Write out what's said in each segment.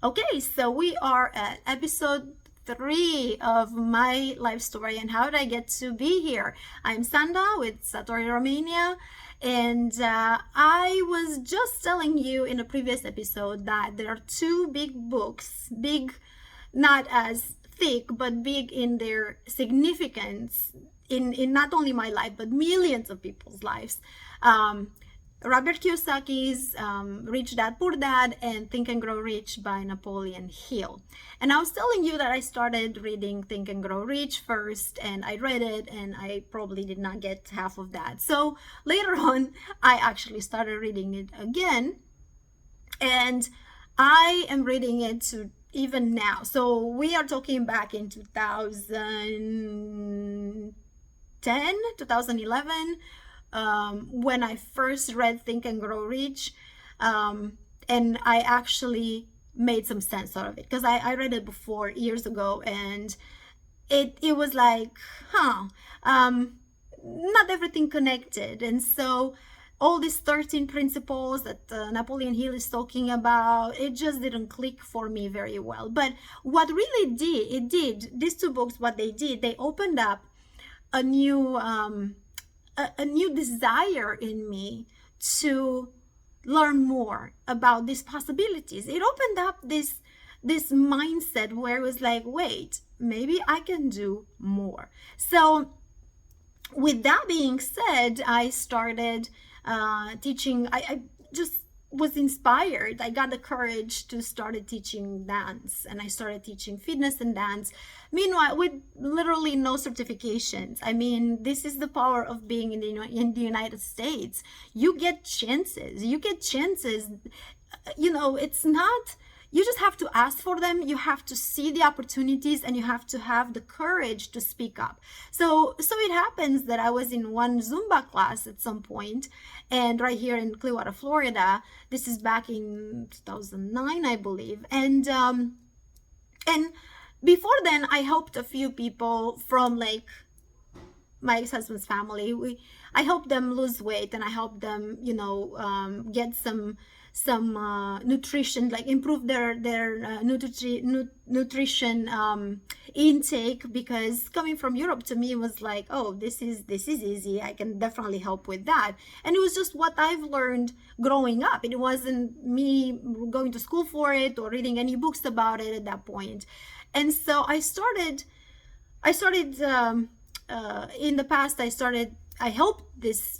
Okay, so we are at episode 3 of my life story and how did I get to be here. I'm Sanda with Satori Romania, and I was just telling you in a previous episode that there are two big books, big not as thick, but big in their significance in not only my life, but millions of people's lives. Um, Robert Kiyosaki's Rich Dad Poor Dad and Think and Grow Rich by Napoleon Hill. And I was telling you that I started reading Think and Grow Rich first, and I read it and I probably did not get half of that. So later on, I actually started reading it again, and I am reading it to even now. So we are talking back in 2010, 2011. When I first read Think and Grow Rich, and I actually made some sense out of it because I read it before years ago, and it was like, not everything connected. And so all these 13 principles that Napoleon Hill is talking about, it just didn't click for me very well. But what really did, these two books, what they did, they opened up a new desire in me to learn more about these possibilities. It opened up this mindset where it was like, wait, maybe I can do more. So with that being said, I started teaching. I just was inspired. I got the courage to start teaching dance, and I started teaching fitness and dance. Meanwhile, with literally no certifications. I mean, this is the power of being in the United States. You get chances. It's not, you just have to ask for them. You have to see the opportunities, and you have to have the courage to speak up. So it happens that I was in one Zumba class at some point, and right here in Clearwater, Florida. This is back in 2009, I believe. And before then, I helped a few people from like my ex-husband's family. I helped them lose weight, and I helped them, get some nutrition, like improve their nutrition intake, because coming from Europe to me was like, oh, this is easy. I can definitely help with that. And it was just what I've learned growing up. It wasn't me going to school for it or reading any books about it at that point. And so I started in the past, I helped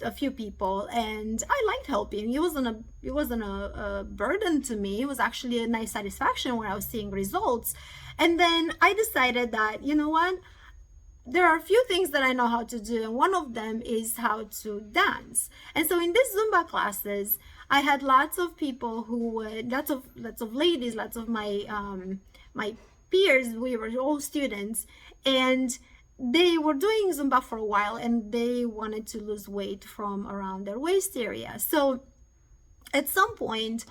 a few people, and I liked helping. It wasn't a burden to me. It was actually a nice satisfaction when I was seeing results. And then I decided that, you know what, there are a few things that I know how to do, and one of them is how to dance. And so in these Zumba classes, I had lots of people who would, lots of ladies, lots of my peers. We were all students, and they were doing Zumba for a while, and they wanted to lose weight from around their waist area. So at some point,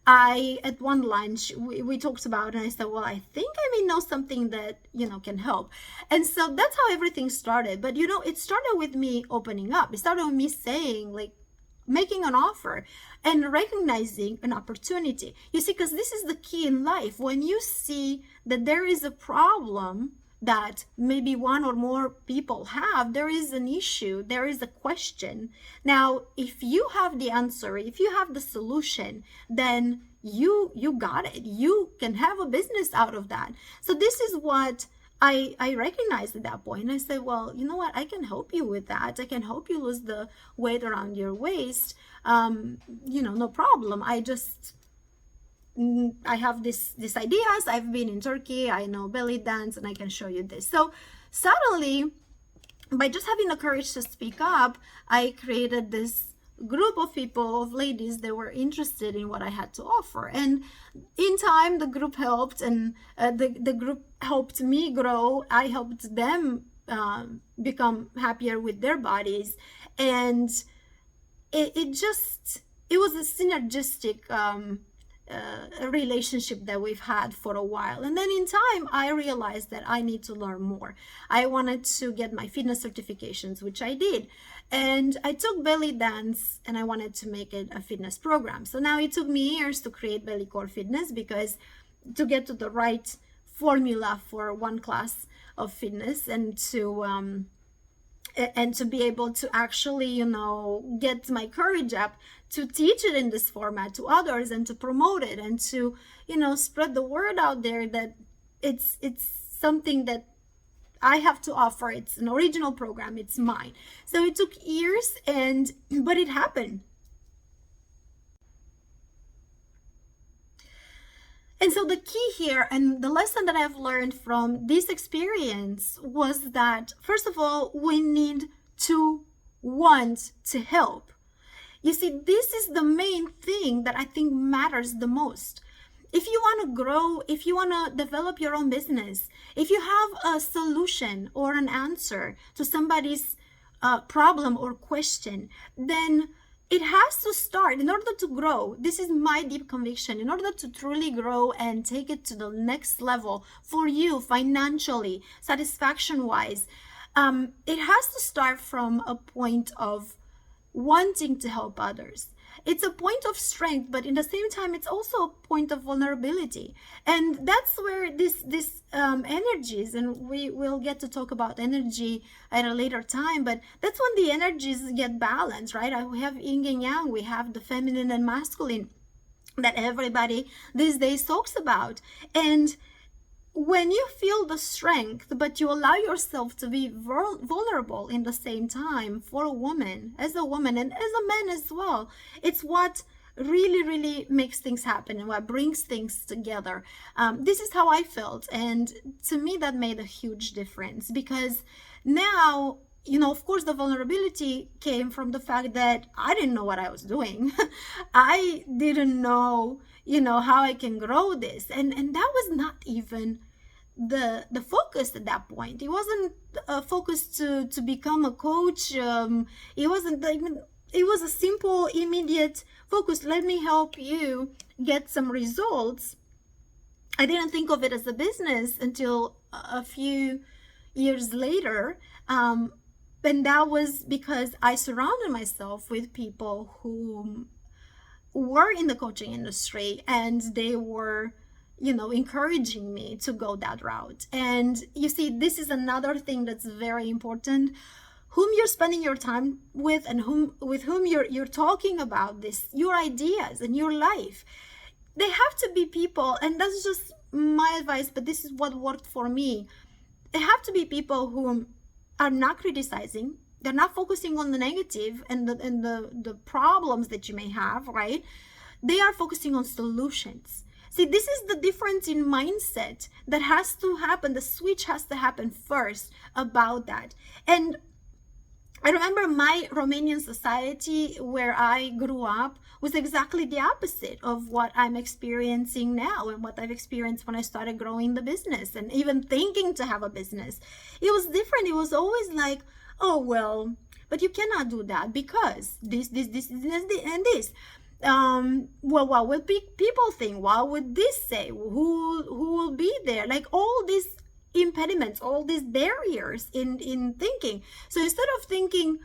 at one lunch, we talked about it, and I said, well, I think I may know something that, can help. And so that's how everything started. But, it started with me opening up. It started with me saying, like, making an offer and recognizing an opportunity. You see, because this is the key in life. When you see that there is a problem that maybe one or more people have, there is an issue, there is a question. Now, if you have the answer, if you have the solution, then you got it. You can have a business out of that. So this is what I recognized at that point. I said, well, you know what? I can help you with that. I can help you lose the weight around your waist. No problem. I have these ideas. I've been in Turkey. I know belly dance, and I can show you this. So suddenly, by just having the courage to speak up, I created this group of people, of ladies that were interested in what I had to offer. And in time, the group helped, and the group helped me grow. I helped them become happier with their bodies. And it was a synergistic a relationship that we've had for a while. And then in time, I realized that I need to learn more. I wanted to get my fitness certifications, which I did. And I took belly dance, and I wanted to make it a fitness program. So now it took me years to create BellyCore Fitness, because to get to the right formula for one class of fitness, and to be able to actually, get my courage up to teach it in this format to others, and to promote it, and to, spread the word out there that it's something that I have to offer. It's an original program. It's mine. So it took years, but it happened. And so the key here, and the lesson that I've learned from this experience, was that, first of all, we need to want to help. You see, this is the main thing that I think matters the most. If you want to grow, if you want to develop your own business, if you have a solution or an answer to somebody's problem or question, then it has to start. In order to grow, this is my deep conviction, in order to truly grow and take it to the next level for you financially, satisfaction-wise, it has to start from a point of wanting to help others. It's a point of strength, but in the same time, it's also a point of vulnerability. And that's where this energies, and we will get to talk about energy at a later time, but that's when the energies get balanced, right? We have yin and yang, we have the feminine and masculine that everybody these days talks about. And when you feel the strength, but you allow yourself to be vulnerable in the same time, for a woman, and as a man as well, it's what really, really makes things happen and what brings things together. This is how I felt. And to me, that made a huge difference, because now, of course, the vulnerability came from the fact that I didn't know what I was doing. I didn't know, how I can grow this. And that was not even the focus at that point. It wasn't a focus to become a coach. It wasn't even, it was a simple, immediate focus. Let me help you get some results. I didn't think of it as a business until a few years later. And that was because I surrounded myself with people who were in the coaching industry, and they were, encouraging me to go that route. And you see, this is another thing that's very important. Whom you're spending your time with, and with whom you're talking about this, your ideas and your life. They have to be people, and that's just my advice, but this is what worked for me. They have to be people who are not criticizing. They're not focusing on the negative and the problems that you may have, right? They are focusing on solutions. See, this is the difference in mindset that has to happen. The switch has to happen first about that. And I remember my Romanian society where I grew up was exactly the opposite of what I'm experiencing now, and what I've experienced when I started growing the business and even thinking to have a business. It was different. It was always like, oh, well, but you cannot do that because this, and this. Well, what would people think? What would this say? Who will be there? Like all these impediments, all these barriers in thinking. So instead of thinking,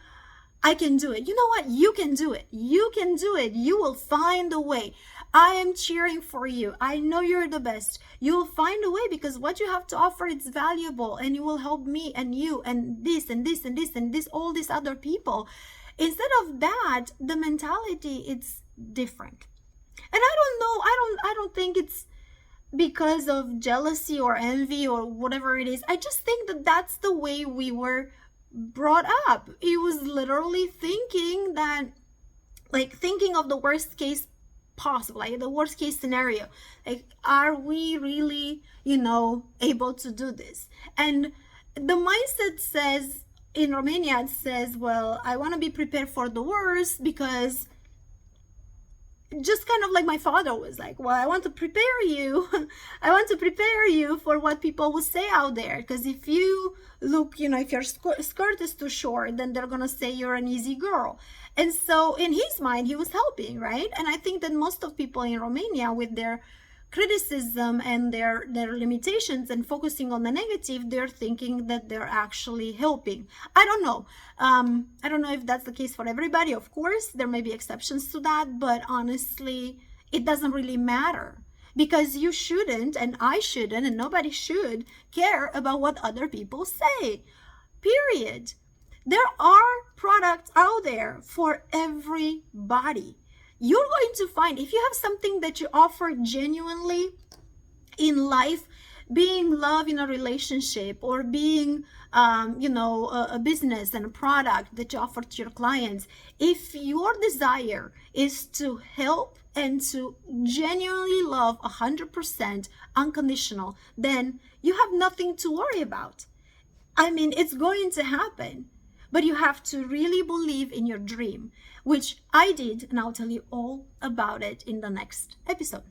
I can do it, you know what? You can do it. You can do it. You will find a way. I am cheering for you. I know you're the best. You will find a way, because what you have to offer is valuable, and it will help me and you and this and this and this and this, all these other people. Instead of that, the mentality, it's different. And I don't know, I don't think it's because of jealousy or envy or whatever it is. I just think that that's the way we were brought up. It was literally thinking that, like, thinking of the worst case possible, like the worst case scenario. Like, are we really, able to do this? And the mindset says, in Romania, it says, well, I want to be prepared for the worst, because just kind of like my father was like, well, I want to prepare you. I want to prepare you for what people will say out there. Because if you look, if your skirt is too short, then they're going to say you're an easy girl. And so in his mind, he was helping, right? And I think that most of people in Romania, with their criticism and their limitations and focusing on the negative, they're thinking that they're actually helping. I don't know. I don't know if that's the case for everybody. Of course, there may be exceptions to that, but honestly, it doesn't really matter. because you shouldn't, and I shouldn't, and nobody should care about what other people say. Period. There are products out there for everybody. You're going to find, if you have something that you offer genuinely in life, being love in a relationship, or being a business and a product that you offer to your clients, if your desire is to help and to genuinely love 100% unconditional, then you have nothing to worry about. I mean, it's going to happen, but you have to really believe in your dream, which I did, and I'll tell you all about it in the next episode.